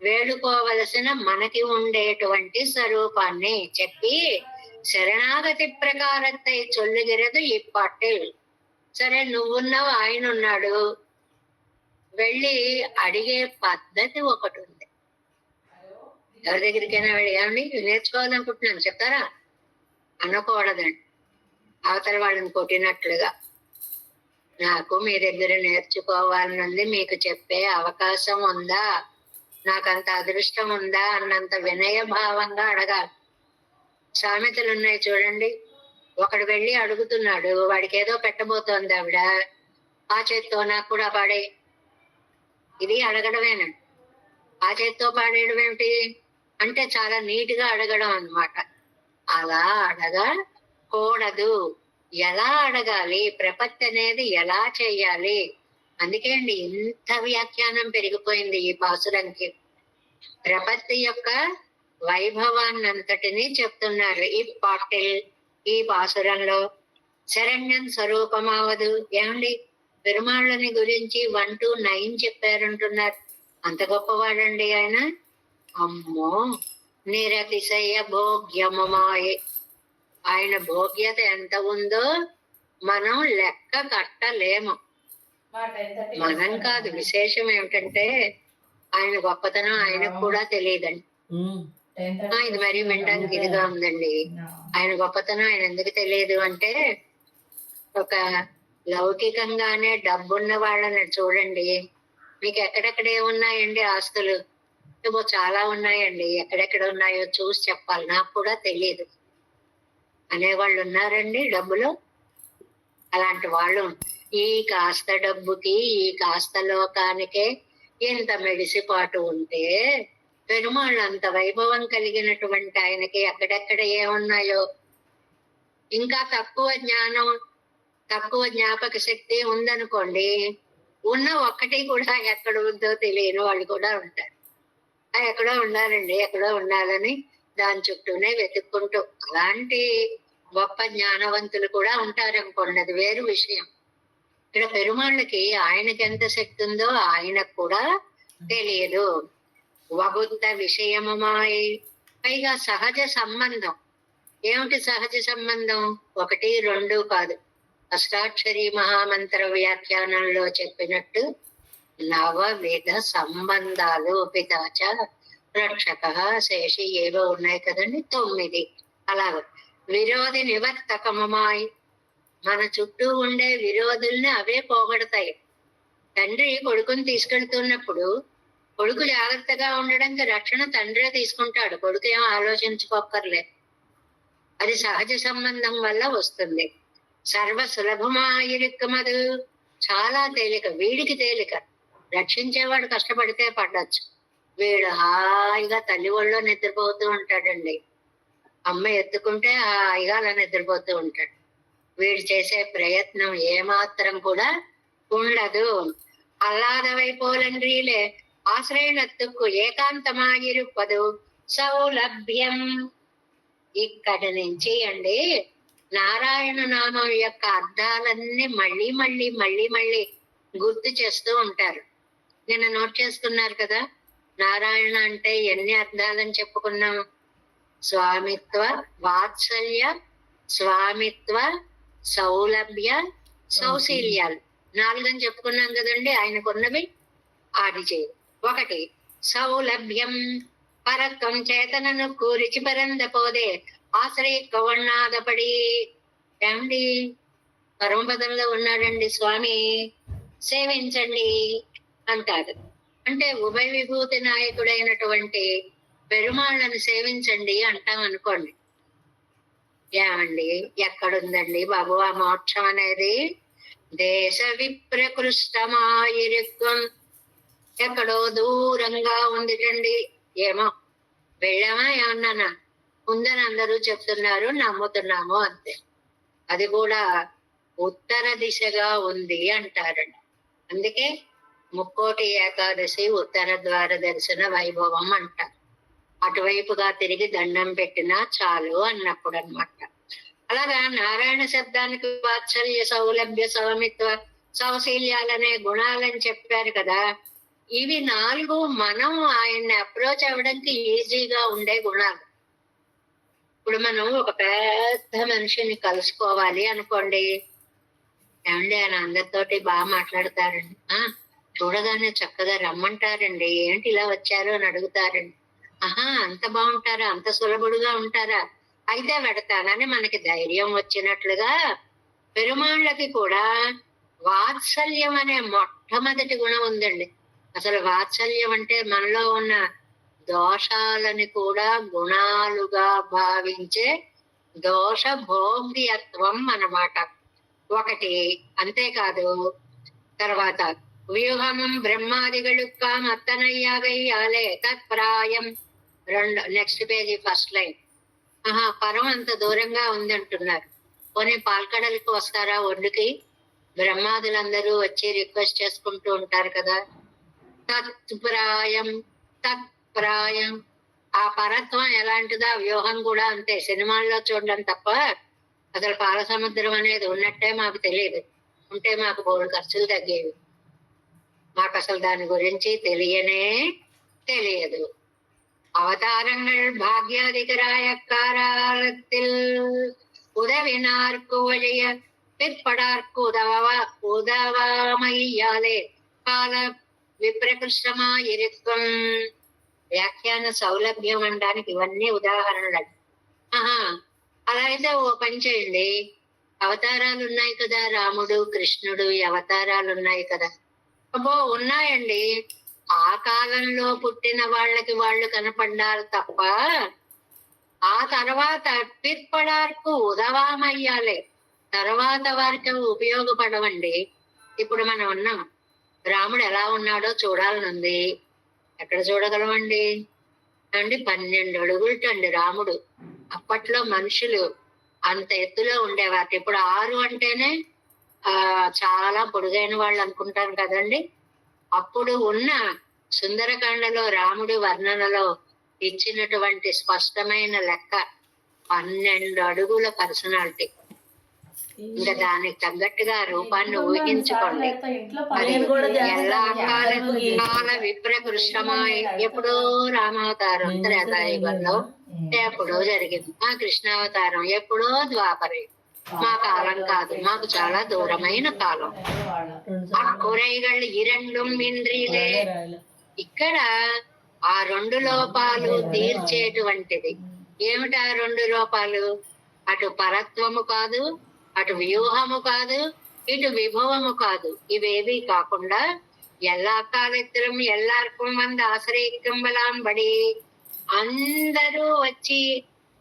వేడుకోవలసిన మనకి ఉండేటువంటి స్వరూపాన్ని చెప్పి శరణాగతి ప్రకారత్తై చొల్లుగిరదు ఈ పాటిల్. సరే, నువ్వున్నావు, ఆయన ఉన్నాడు, వెళ్ళి అడిగే పద్ధతి ఒకటి ఉంది. ఎవరి దగ్గరికైనా వెళ్ళి ఏమండి నేర్చుకోవాలనుకుంటున్నాను చెప్తారా అనకూడదండి. అవతల వాళ్ళని కొట్టినట్లుగా, నాకు మీ దగ్గర నేర్చుకోవాలనుంది, మీకు చెప్పే అవకాశం ఉందా, నాకంత అదృష్టం ఉందా అన్నంత వినయ భావంగా అడగాలి. సామెతలు ఉన్నాయి చూడండి. ఒకడు వెళ్ళి అడుగుతున్నాడు, వాడికి ఏదో పెట్టబోతోంది ఆవిడ, ఆ చేత్తో నాకు కూడా పాడే. ఇది అడగడమేనండి. ఆ చేత్తో పాడేయడం ఏమిటి అంటే చాలా నీట్గా అడగడం అన్నమాట. అలా అడగకూడదు. ఎలా అడగాలి, ప్రపత్తి అనేది ఎలా చేయాలి, అందుకే అండి ఇంత వ్యాఖ్యానం పెరిగిపోయింది ఈ పాసురంకి. ప్రపత్తి యొక్క వైభవాన్ని అంతటినీ చెప్తున్నారు ఈ పాటిల్, ఈ పాసురంలో. శరణ్యం స్వరూపమావదు. ఏమండి పెరుమాళ్ళని గురించి 1 to 9 చెప్పారంటున్నారు. అంత గొప్పవాడండి ఆయన. అమ్మో, నిరతిశయ భోగ్యమమాయే. ఆయన భోగ్యత ఎంత ఉందో మనం లెక్క కట్టలేము. మనం కాదు. విశేషం ఏమిటంటే ఆయన గొప్పతనం ఆయనకు కూడా తెలియదండి. ఇది మరీ వినడానికి ఇదిగా ఉందండి. ఆయన గొప్పతనం ఆయన ఎందుకు తెలియదు అంటే, ఒక లౌకికంగానే డబ్బున్న వాళ్ళని చూడండి, మీకు ఎక్కడెక్కడే ఉన్నాయండి ఆస్తులు? ఏవో చాలా ఉన్నాయండి, ఎక్కడెక్కడ ఉన్నాయో చూసి చెప్పాలి, నాకు కూడా తెలియదు అనేవాళ్ళు ఉన్నారండి డబ్బులు. అలాంటి వాళ్ళు ఈ కాస్త డబ్బుకి ఈ కాస్త లోకానికే ఇంత మెడిసిపాటు ఉంటే పెరుమాళ్ళు అంత వైభవం కలిగినటువంటి ఆయనకి ఎక్కడెక్కడ ఏమున్నాయో, ఇంకా తక్కువ జ్ఞానం తక్కువ జ్ఞాపక శక్తి ఉందనుకోండి, ఉన్న ఒక్కటి కూడా ఎక్కడ ఉందో తెలియని వాళ్ళు కూడా ఉంటారు. ఎక్కడో ఉండాలండి, ఎక్కడో ఉండాలని దాని చుట్టూనే వెతుక్కుంటూ, అలాంటి గొప్ప జ్ఞానవంతులు కూడా ఉంటారనుకోండి, అది వేరు విషయం. ఇక్కడ పెరుమాళ్ళకి ఆయనకి ఎంత శక్తి ఉందో ఆయనకు కూడా తెలియదు. వగుంత విషయమమాయి, పైగా సహజ సంబంధం. ఏమిటి సహజ సంబంధం? 1, 2 కాదు. అష్టాక్షరి మహామంత్ర వ్యాఖ్యానంలో చెప్పినట్టు 9 సంబంధాలు, పితాచ రక్షక శేషి ఏవో ఉన్నాయి కదండి, 9. అలాగే విరోధి నివర్తకమమాయి, మన చుట్టూ ఉండే విరోధుల్ని అవే పోగొడతాయి. తండ్రి కొడుకుని తీసుకెళ్తున్నప్పుడు కొడుకు జాగ్రత్తగా ఉండడానికి రక్షణ తండ్రే తీసుకుంటాడు, కొడుకు ఏం ఆలోచించుకోక్కర్లేదు. అది సహజ సంబంధం వల్ల వస్తుంది. సర్వ సులభమాయిరిక్కమదు, చాలా తేలిక, వీడికి తేలిక. రక్షించేవాడు కష్టపడితే పడచ్చు, వీడు హాయిగా తల్లి ఒళ్ళో నిద్రపోతూ ఉంటాడండి. అమ్మ ఎత్తుకుంటే హాయిగా అలా నిద్రపోతూ ఉంటాడు. వీడు చేసే ప్రయత్నం ఏమాత్రం కూడా ఉండదు. అల్లాదవైపోలండ్రీలే ఆశ్రయనత్తుకు ఏకాంతమాగిరుపదు సౌలభ్యం. ఇక్కడి నుంచి అండి నారాయణ నామం యొక్క అర్థాలన్నీ మళ్ళీ మళ్ళీ మళ్ళీ మళ్ళీ గుర్తు చేస్తూ ఉంటారు. నిన్న నోట్ చేసుకున్నారు కదా, నారాయణ అంటే ఎన్ని అర్థాలని చెప్పుకున్నాం? స్వామిత్వ, వాత్సల్య, స్వామిత్వ, సౌలభ్య, సౌశీల్యాలు 4 అని చెప్పుకున్నాం కదండి. ఆయనకున్నవి ఆది చేయి. 1 సౌలభ్యం, పరత్వం చేతనను కూరిచి పరందపోదే ఆశ్రయ కవన్నాదపడి. ఏమండి, పరమపదంలో ఉన్నాడండి స్వామి, సేవించండి అంటారు. అంటే ఉభయ విభూతి నాయకుడైనటువంటి పెరుమాళ్ళని సేవించండి అంటాం అనుకోండి. ఏమండి, ఎక్కడుందండి బాబు ఆ మోక్షం అనేది? దేశ విప్రకృష్టమాయిరిత్వం, ఎక్కడో దూరంగా ఉందిటండి. ఏమో వెళ్ళామా ఏమన్నానా, ఉందని అందరూ చెప్తున్నారు, నమ్ముతున్నాము అంతే. అది కూడా ఉత్తర దిశగా ఉంది అంటారండి. అందుకే ముక్కోటి ఏకాదశి ఉత్తర ద్వార దర్శన వైభవం అంటారు. అటువైపుగా తిరిగి దండం పెట్టినా చాలు అన్నప్పుడు అన్నమాట. అలాగా నారాయణ శబ్దానికి వాత్సల్య, సౌలభ్య, సౌమిత్వ, సౌశీల్యాలనే గుణాలని చెప్పారు కదా. ఇవి 4 మనం ఆయన్ని అప్రోచ్ అవ్వడానికి ఈజీగా ఉండే గుణాలు. ఇప్పుడు మనం ఒక పెద్ద మనిషిని కలుసుకోవాలి అనుకోండి, ఏమండి ఆయన అందరితోటి బాగా మాట్లాడతారండి, చూడగానే చక్కగా రమ్మంటారండి, ఏంటి ఇలా వచ్చారు అని అడుగుతారండి. అంత బాగుంటారా, అంత సులభుడుగా ఉంటారా, అయితే పెడతానని మనకి ధైర్యం వచ్చినట్లుగా పెరుమాళ్ళకి కూడా వాత్సల్యం అనే మొట్టమొదటి గుణం ఉందండి. అసలు వాత్సల్యం అంటే మనలో ఉన్న దోషాలని కూడా గుణాలుగా భావించే దోష భోగ్యత్వం అన్నమాట. 1. అంతేకాదు, తర్వాత వ్యూహం బ్రహ్మాదిగళుక్కాం అత్తనయ్యాగయ్యాలే తత్ప్రాయం. 2 నెక్స్ట్ పేజీ ఫస్ట్ లైన్. పరం అంత దూరంగా ఉందంటున్నారు, పోనీ పాల్కడలకు వస్తారా ఒడ్డుకి? బ్రహ్మాదులందరూ వచ్చి రిక్వెస్ట్ చేసుకుంటూ ఉంటారు కదా. తత్ప్రాయం, తత్ప్రాయం, ఆ పరత్వం ఎలాంటిదా వ్యూహం కూడా అంతే. సినిమాల్లో చూడడం తప్ప అసలు పాల సముద్రం అనేది ఉన్నట్టే మాకు తెలియదు. ఉంటే మాకు బోడు ఖర్చులు తగ్గేవి. మాకు అసలు దాని గురించి తెలియదు. அவதாரங்கள் பாக்யாதிகராய காலத்தில் உதவினார்க்கு வழிய பிற்படார்க்கு உதவாமையாலே కాల విప్రకృష్టమాయిరిత్వం. వ్యాఖ్యాన సౌలభ్యం అనడానికి ఇవన్నీ ఉదాహరణలు. అలా అయితే ఓ పని చేయండి, అవతారాలు ఉన్నాయి కదా, రాముడు కృష్ణుడు అవతారాలు ఉన్నాయి కదా. అబ్బో ఉన్నాయండి, ఆ కాలంలో పుట్టిన వాళ్ళకి వాళ్ళు కనపడ్డారు తప్ప ఆ తర్వాత పిற்பడార్కు ఉదవామయ్యాలే. తర్వాత వారికి అవి ఉపయోగపడవండి. ఇప్పుడు మనం ఉన్నాం, రాముడు ఎలా ఉన్నాడో చూడాలనుంది. ఎక్కడ చూడగలమండి అండి? 12 అడుగులటండి రాముడు. అప్పట్లో మనుషులు అంత ఎత్తులో ఉండేవారు. ఇప్పుడు 6 అంటేనే చాలా పొడుగైన వాళ్ళు అనుకుంటారు కదండి. అప్పుడు ఉన్న సుందరకాండలో రాముడి వర్ణనలో ఇచ్చినటువంటి స్పష్టమైన లెక్క 12 అడుగుల పర్సనాలిటీ. ఇంకా దానికి తగ్గట్టుగా రూపాన్ని ఊహించుకోండి. ఎలా కాల విప్రకృష్టమాయి ఎప్పుడో రామావతారం త్రేతాయుగంలో ఎప్పుడో జరిగింది. ఆ కృష్ణావతారం ఎప్పుడో ద్వాపరే. మా కాలం కాదు, మాకు చాలా దూరమైన కాలం. అక్కురైగళ్ళు ఈ రెండు ఇంద్రియులే. ఇక్కడ ఆ 2 లోపాలు తీర్చేటువంటిది ఏమిటి? ఆ 2 లోపాలు అటు పరత్వము కాదు, అటు వ్యూహము కాదు, ఇటు విభవము కాదు. ఇవేవి కాకుండా எல்லா కాలెత్తరం ఎల్లార్కం వంద ఆశ్రయింబడి అందరూ వచ్చి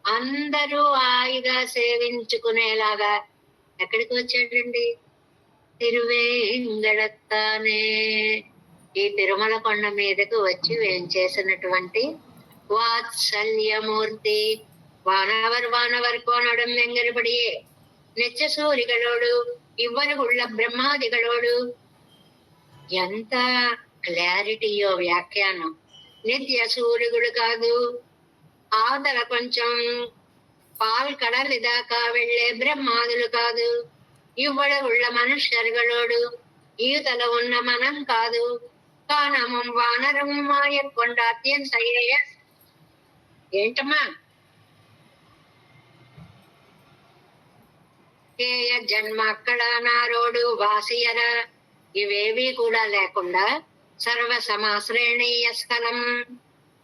అందరూ హాయిగా సేవించుకునేలాగా ఎక్కడికి వచ్చాడండి? తిరువేంగడత్తానే. ఈ తిరుమల కొండ మీదకు వచ్చి వేంచేసినటువంటి వాత్సల్యమూర్తి வானவர் கோனடும் வெங்கருபடியே నిత్య సూరిகளோடு ఇవ్వనుగుళ్ళ బ్రహ్మాదిகளோடு. ఎంత క్లారిటీయో వ్యాఖ్యానం. నిత్య సూర్యుడు కాదు, అవతల కొంచెం పాల్ కడలి దాకా వెళ్లే బ్రహ్మాదులు కాదు, ఇవ్వడగుళ్ళ మనుష్యరుகளோடு ఈతల ఉన్న మనం కాదు, కానమం వానరం మాయ కొండ అత్యంత ఏంటమ్మా జన్మ అక్కడ నారోడు వాసియర. ఇవేవి కూడా లేకుండా సర్వ సమాశ్రేణీయ స్థలం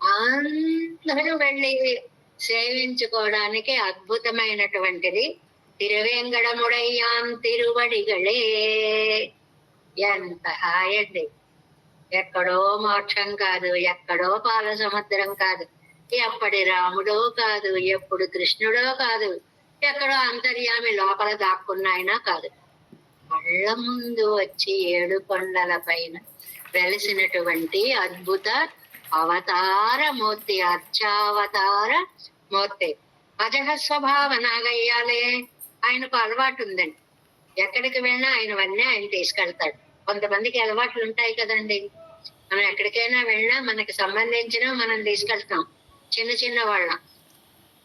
అందరూ వెళ్ళి సేవించుకోవడానికి అద్భుతమైనటువంటిది తిరువేంగడముడయ్యాం తిరువడిగళే. ఎంత హాయండి! ఎక్కడో మోక్షం కాదు, ఎక్కడో పాల సముద్రం కాదు, ఎప్పటి రాముడో కాదు, ఎప్పుడు కృష్ణుడో కాదు, ఎక్కడో అంతర్యామి లోపల దాక్కున్నాయినా కాదు. కళ్ళ ముందు వచ్చి 7 కొండల పైన వెలిసినటువంటి అద్భుత అవతార మూర్తి, అర్చావతార మూర్తి. అజహ స్వభావ నాగయ్యాలే. ఆయనకు అలవాటు ఉందండి. ఎక్కడికి వెళ్ళినా ఆయనవన్నీ ఆయన తీసుకెళ్తాడు. కొంతమందికి అలవాట్లు ఉంటాయి కదండి. మనం ఎక్కడికైనా వెళ్ళినా మనకి సంబంధించిన మనం తీసుకెళ్తాం. చిన్న చిన్న వాళ్ళ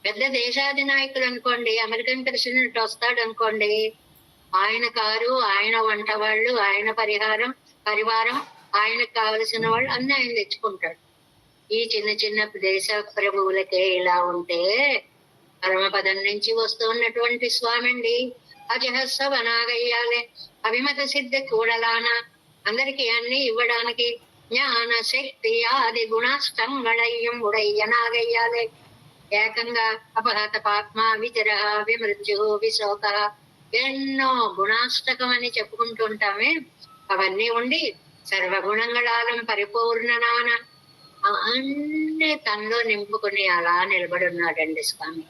పెద్ద దేశాధినాయకులు అనుకోండి, అమెరికన్ ప్రెసిడెంట్ వస్తాడు అనుకోండి, ఆయన కారు, ఆయన వంట వాళ్ళు, ఆయన పరివారం, ఆయనకు కావలసిన వాళ్ళు అన్ని ఆయన తెచ్చుకుంటాడు. ఈ చిన్న చిన్న దేశ ప్రభువులకే ఇలా ఉంటే పరమపదం నుంచి వస్తూ ఉన్నటువంటి స్వామి అండి అజహస్వ నాగయ్యాలే. అభిమత సిద్ధి కూడలాన అందరికి అన్ని ఇవ్వడానికి జ్ఞాన శక్తి ఆది గుణాష్టంగళయ్యం ఉడయ్య నాగయ్యాలే. ఏకంగా అపహత పాత్మ విజర విమృత్యు విశోక ఎన్నో గుణాష్టకం అని చెప్పుకుంటుంటామే. అవన్నీ ఉండి సర్వగుణంగళాలం పరిపూర్ణనాన అన్ని తనలో నింపుకుని అలా నిలబడి ఉన్నాడండి స్వామి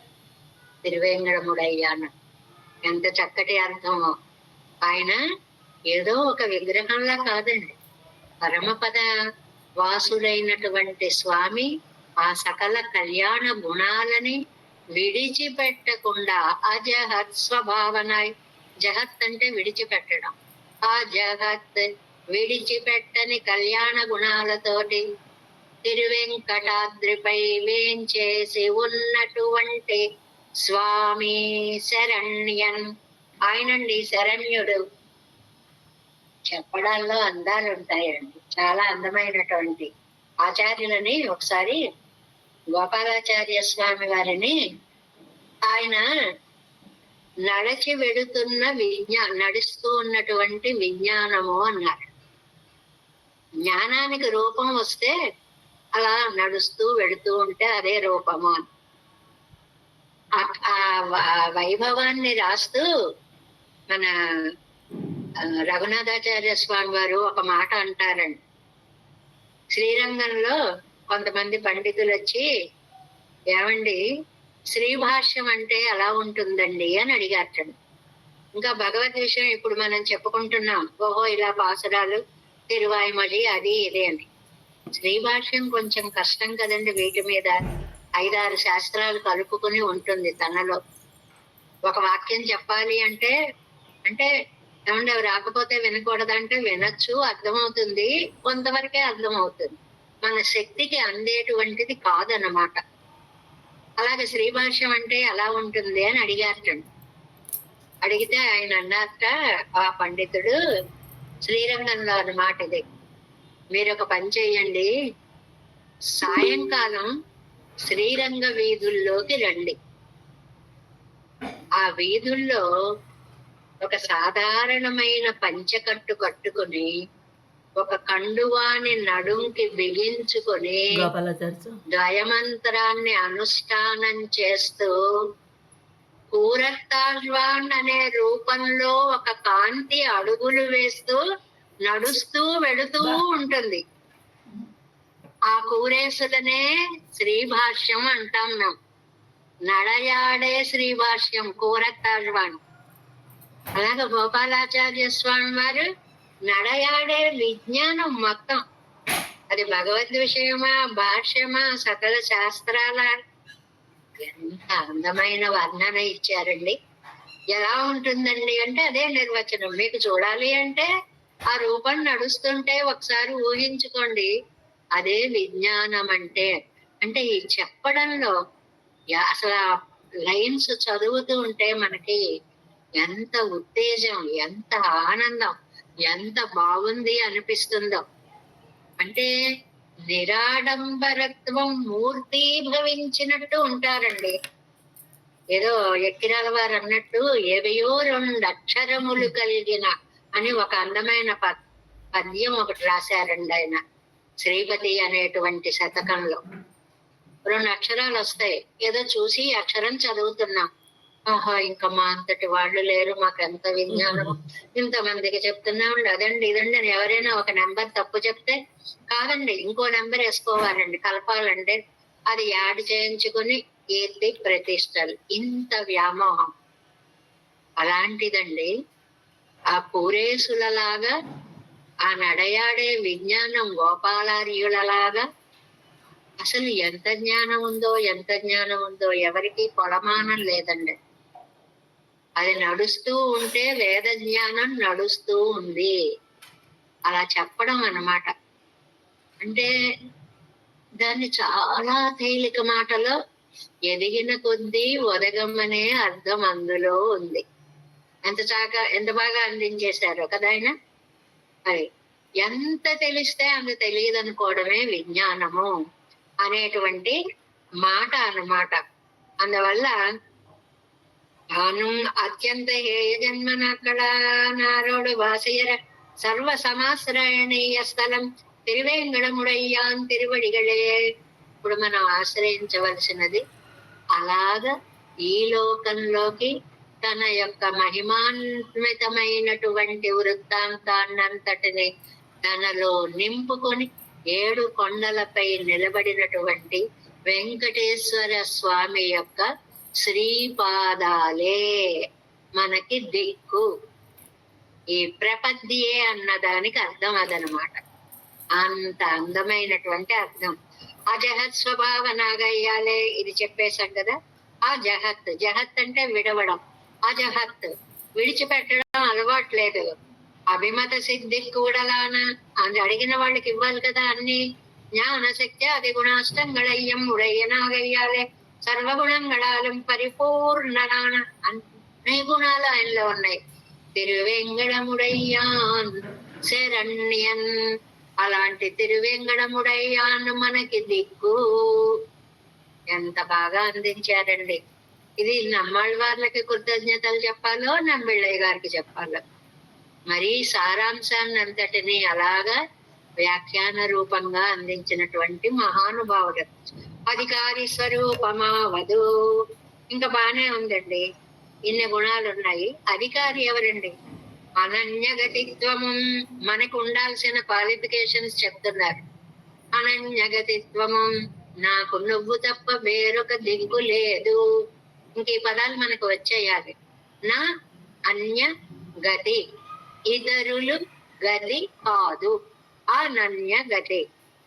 తిరువేంగడముడయ్యాన. ఎంత చక్కటి అర్థమో! ఆయన ఏదో ఒక విగ్రహంలా కాదండి, పరమపద వాసుడైనటువంటి స్వామి ఆ సకల కళ్యాణ గుణాలని విడిచిపెట్టకుండా అజహత్ స్వభావనాయ్. జహత్ అంటే విడిచిపెట్టడం. ఆ జహత్ విడిచిపెట్టని కళ్యాణ గుణాలతోటి తిరువెంకటాద్రిపై వేంచేసి ఉన్నటువంటి స్వామి శరణ్యన్. ఆయనండి శరణ్యుడు. చెప్పడాల్లో అందాలు ఉంటాయండి, చాలా అందమైనటువంటి ఆచార్యులని. ఒకసారి గోపాలాచార్య స్వామి వారిని ఆయన నడిచి వెడుతున్న నడుస్తూ ఉన్నటువంటి విజ్ఞానము అన్నారు. జ్ఞానానికి రూపం వస్తే అలా నడుస్తూ వెడుతూ ఉంటే అదే రూపము అని ఆ వైభవాన్ని రాస్తూ మన రఘునాథాచార్య స్వామి వారు ఒక మాట అంటారండి. శ్రీరంగంలో కొంతమంది పండితులు వచ్చి, ఏమండి శ్రీభాష్యం అంటే ఎలా ఉంటుందండి అని అడిగారటండి. ఇంకా భగవద్ విషయం ఇప్పుడు మనం చెప్పుకుంటున్నాం. ఓహో ఇలా పాసురాలు, తిరువాయిమొഴി అది ఇది అని. శ్రీభాష్యం కొంచెం కష్టం కదండి. వీటి మీద 5-6 శాస్త్రాలు కలుపుకుని ఉంటుంది తనలో. ఒక వాక్యం చెప్పాలి అంటే అంటే ఏమంటే రాకపోతే వినకూడదంటే వినొచ్చు, అర్థమవుతుంది, కొంతవరకే అర్థమవుతుంది. మన శక్తికి అందేటువంటిది కాదన్నమాట. అలాగే శ్రీభాష్యం అంటే ఎలా ఉంటుంది అని అడిగారటండి. అడిగితే ఆయన అన్నారట, ఆ పండితుడు, శ్రీరంగంలో అన్నమాట ఇది, మీరు ఒక పని చేయండి, సాయంకాలం శ్రీరంగ వీధుల్లోకి రండి. ఆ వీధుల్లో ఒక సాధారణమైన పంచకట్టు కట్టుకుని, ఒక కండువాని నడుంకి బిగించుకొని ద్వయమంత్రాన్ని అనుష్ఠానం చేస్తూ కూరత్తాళ్వాన్ అనే రూపంలో ఒక కాంతి అడుగులు వేస్తూ నడుస్తూ వెళుతూ ఉంటుంది. ఆ కూరేసులనే శ్రీభాష్యం అంటాం మేము. నడయాడే శ్రీభాష్యం కూరత్తాళ్వాన్. అలాగే గోపాలాచార్య స్వామి వారు నడయాడే విజ్ఞానం మొత్తం. అది భగవద్ విషయమా, భాష్యమా, సకల శాస్త్రాల ఎంత అందమైన వర్ణన ఇచ్చారండి. ఎలా ఉంటుందండి అంటే అదే నిర్వచనం. మీకు చూడాలి అంటే ఆ రూపం నడుస్తుంటే ఒకసారి ఊహించుకోండి. అదే విజ్ఞానం అంటే. అంటే ఈ చెప్పడంలో అసలు లైన్స్ చదువుతూ ఉంటే మనకి ఎంత ఉత్తేజం, ఎంత ఆనందం, ఎంత బాగుంది అనిపిస్తుందో. అంటే నిరాడంబరత్వం మూర్తీభవించినట్టు ఉంటారండి. ఏదో ఎక్కిరాల వారు అన్నట్టు ఏవయో 2 అక్షరములు కలిగిన అని ఒక అందమైన పద్యం ఒకటి రాశారండి ఆయన. శ్రీపతి అనేటువంటి శతకంలో 2 అక్షరాలు వస్తాయి. ఏదో చూసి అక్షరం చదువుతున్నాం. ఆహా, ఇంకా మా అంతటి వాళ్ళు లేరు, మాకు ఎంత విజ్ఞానం, ఇంతమందికి చెప్తున్నాం. అదండి ఇదండి అని ఎవరైనా ఒక నెంబర్ తప్పు చెప్తే, కాదండి ఇంకో నెంబర్ వేసుకోవాలండి, కలపాలంటే అది యాడ్ చేయించుకుని కీర్తి ప్రతిష్టలు. ఇంత వ్యామోహం. అలాంటిదండి ఆ పూరేసులలాగా, ఆ నడయాడే విజ్ఞానం గోపాలార్యులలాగా అసలు ఎంత జ్ఞానం ఉందో, ఎంత జ్ఞానం ఉందో ఎవరికి కొలమానం లేదండి. అది నడుస్తూ ఉంటే వేద జ్ఞానం నడుస్తూ ఉంది అలా చెప్పడం అన్నమాట. అంటే దాన్ని చాలా తేలిక మాటలో ఎదిగిన కొద్దీ ఒదగమనే అర్థం అందులో ఉంది. ఎంత బాగా అందించేశారో కదా ఆయన. మరి ఎంత తెలిస్తే అంత తెలియదు అనుకోవడమే విజ్ఞానము అనేటువంటి మాట అన్నమాట. అందువల్ల తాను అత్యంత హేయ జన్మనక్కడ నారోడు వాసయర సర్వ సమాశ్రయణీయ స్థలం తిరువేంగడముడయ్యాన్ తిరువడిగళే. ఇప్పుడు మనం ఆశ్రయించవలసినది అలాగా ఈ లోకంలోకి తన యొక్క మహిమాన్వితమైనటువంటి వృత్తాంతాన్నంతటిని తనలో నింపుకొని 7 కొండలపై నిలబడినటువంటి వెంకటేశ్వర స్వామి యొక్క శ్రీపాదాలే మనకి దిక్కు. ఈ ప్రపద్యే అన్నదానికి అర్థం అదనమాట. అంత అందమైనటువంటి అర్థం. ఆ జహత్ స్వభావ నాగయ్యాలే ఇది చెప్పేశాం కదా. ఆ జహత్, జహత్ అంటే విడవడం. ఆ జహత్ విడిచిపెట్టడం అలవాట్లేదు. అభిమత సిద్ధి కూడలాన అది అడిగిన వాళ్ళకి ఇవ్వాలి కదా అన్ని. జ్ఞాన శక్తి అది గుణాష్టంగళయ్యం ఉడయ్యనాగయ్యాలే సర్వగుణంగళాలం పరిపూర్ణనాన. అన్ని గుణాలు ఆయనలో ఉన్నాయి. తిరువెంగడముడయ్యాన్ శరణ్యన్. అలాంటి తిరువెంగడముడయ్యాన్ మనకి దిక్కు. ఎంత బాగా అందించారండి. ఇది నమ్మాళ్ళ వాళ్ళకి కృతజ్ఞతలు చెప్పాలో, నమ్మిళ్ళయ్య గారికి చెప్పాలో. మరి సారాంశాన్ని అంతటిని అలాగా వ్యాఖ్యాన రూపంగా అందించినటువంటి మహానుభావుడు. అధికారి స్వరూపమా వధు. ఇంకా బానే ఉందండి, ఇన్ని గుణాలు ఉన్నాయి. అధికారి ఎవరండి? అనన్యగతిత్వము. మనకు ఉండాల్సిన క్వాలిఫికేషన్స్ చెప్తున్నారు. అనన్యగతిత్వము, నాకు నువ్వు తప్ప వేరొక దిక్కు లేదు. ఇంక ఈ పదాలు మనకు వచ్చేయాలి. నా అన్య గతి, ఇతరులు గతి కాదు, అనన్య గతి.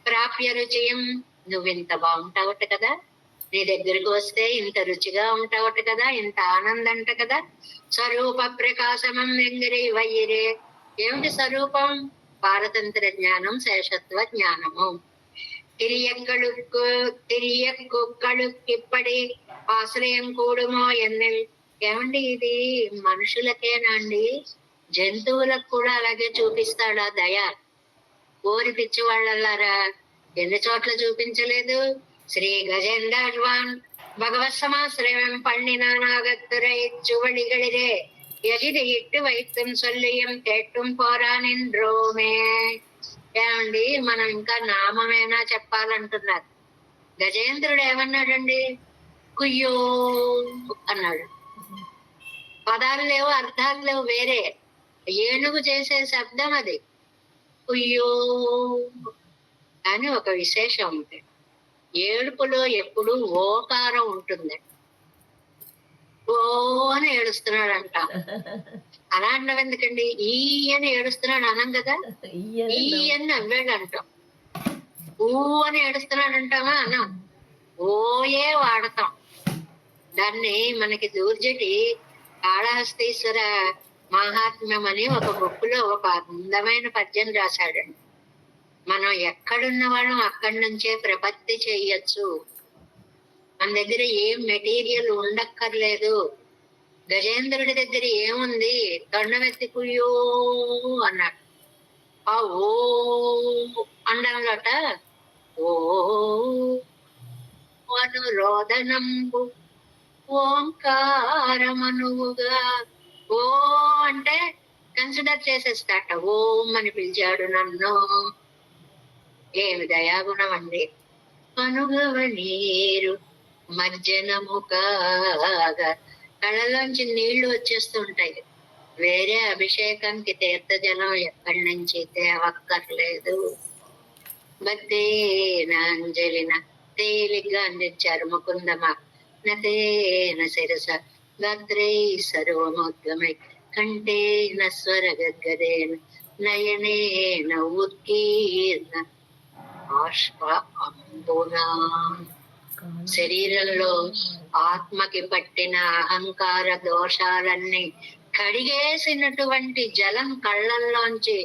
ప్రాప్య రుచియం, నువ్వింత బాగుంటావట కదా, నీ దగ్గరికి వస్తే ఇంత రుచిగా ఉంటావట కదా, ఇంత ఆనందంట కదా. స్వరూప ప్రకాశమం వెంగరి వయ్యరే, ఏమిటి స్వరూపం? పారతంత్ర జ్ఞానం, శేషత్వ జ్ఞానము. తిరియక్కుక్కడుక్కిప్పటి ఆశ్రయం కూడుమో ఎన్నెల్. ఏమండి ఇది మనుషులకేనా అండి? జంతువులకు కూడా అలాగే చూపిస్తాడా దయ? ఓరి పిచ్చి వాళ్ళలారా, ఎన్ని చోట్ల చూపించలేదు? శ్రీ గజేంద్రాడ్వాన్ భగవత్ సమాశ్రయం పళ్ళినాగత్తురై చువడిగడిరే ఎగిరి ఇట్టు వైత్యం సొల్లియం కేట్టుం పోరానిండ్రోమే. ఏమండి మనం ఇంకా నామమేనా చెప్పాలంటున్నారు. గజేంద్రుడు ఏమన్నాడండి? కుయ్యో అన్నాడు. పదాలు లేవు, అర్థాలు లేవు, వేరే. ఏనుగు చేసే శబ్దం అది, కుయ్యో అని. ఒక విశేషం ఉంటుంది, ఏడుపులో ఎప్పుడు ఓకారం ఉంటుంది. ఓ అని ఏడుస్తున్నాడంట. అలా అంటాం ఎందుకండి? ఈ అని ఏడుస్తున్నాడు అనం కదా, ఈ అని నవ్వాడు అంటాం. ఊ అని ఏడుస్తున్నాడు అంటామా? అనం. ఓయే వాడతాం. దాన్ని మనకి దూర్జటి కాళహస్తీశ్వర మహాత్మ్యం అని ఒక బుక్ లో ఒక అందమైన పద్యం రాశాడండి. మనం ఎక్కడున్న వాళ్ళం అక్కడి నుంచే ప్రపత్తి చెయ్యొచ్చు. మన దగ్గర ఏం మెటీరియల్ ఉండక్కర్లేదు. గజేంద్రుడి దగ్గర ఏముంది? తొండమెత్తి కుయ్యో అన్నాడు. ఆ ఓ అండంలోట ఓ అనురోధనంబు ఓంకారమనువుగా. ఓ అంటే కన్సిడర్ చేసేస్తాట. ఓం అని పిలిచాడు నన్ను. ఏమి దయాగుణం అండి. అనుగవ నీరు మజ్జనము కాగా, కళ్ళలోంచి నీళ్లు వచ్చేస్తుంటాయి. వేరే అభిషేకంకి తీర్థజలం ఎక్కడి నుంచి తేవక్కర్లేదు. భక్తేనాంజలిన తేలిగ్గా అందించారు ముకుందమ. నతేన శిరస గాత్రై సర్వమోద్గమై కంఠేన స్వర గద్గదేన నయనేన ఉత్కీర్ణ బాష్ప అంబునా. శరీరంలో ఆత్మకి పట్టిన అహంకార దోషాలన్నీ కడిగేసినటువంటి జలం కళ్ళల్లోంచి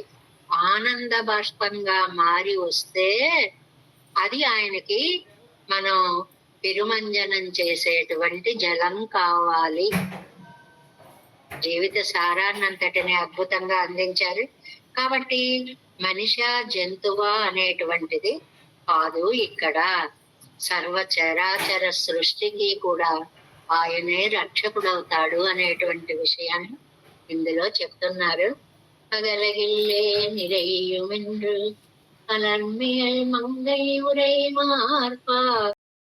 ఆనంద బాష్పంగా మారి వస్తే అది ఆయనకి మనం తిరుమంజనం చేసేటువంటి జలం కావాలి. జీవిత సారాన్నంతటిని అద్భుతంగా అందించారు. కాబట్టి మనిషా జంతువా అనేటువంటిది కాదు. ఇక్కడ సర్వ చరాచర సృష్టికి కూడా ఆయనే రక్షకుడవుతాడు అనేటువంటి విషయాన్ని ఇందులో చెప్తున్నారు. పగలగిల్లే నిరైయుమిండ్రు అలర్మియల్ మంగై ఉరై మార్పా